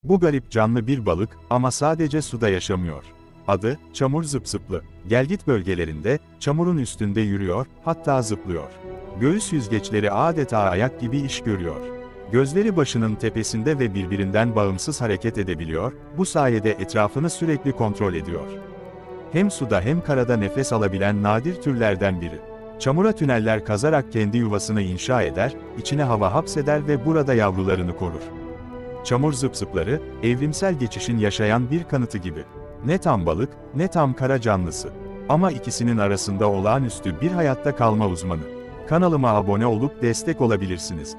Bu garip canlı bir balık ama sadece suda yaşamıyor. Adı, çamur zıpzıplı. Gelgit bölgelerinde, çamurun üstünde yürüyor, hatta zıplıyor. Göğüs yüzgeçleri adeta ayak gibi iş görüyor. Gözleri başının tepesinde ve birbirinden bağımsız hareket edebiliyor, bu sayede etrafını sürekli kontrol ediyor. Hem suda hem karada nefes alabilen nadir türlerden biri. Çamura tüneller kazarak kendi yuvasını inşa eder, içine hava hapseder ve burada yavrularını korur. Çamur zıpzıpları, evrimsel geçişin yaşayan bir kanıtı gibi. Ne tam balık, ne tam kara canlısı. Ama ikisinin arasında olağanüstü bir hayatta kalma uzmanı. Kanalıma abone olup destek olabilirsiniz.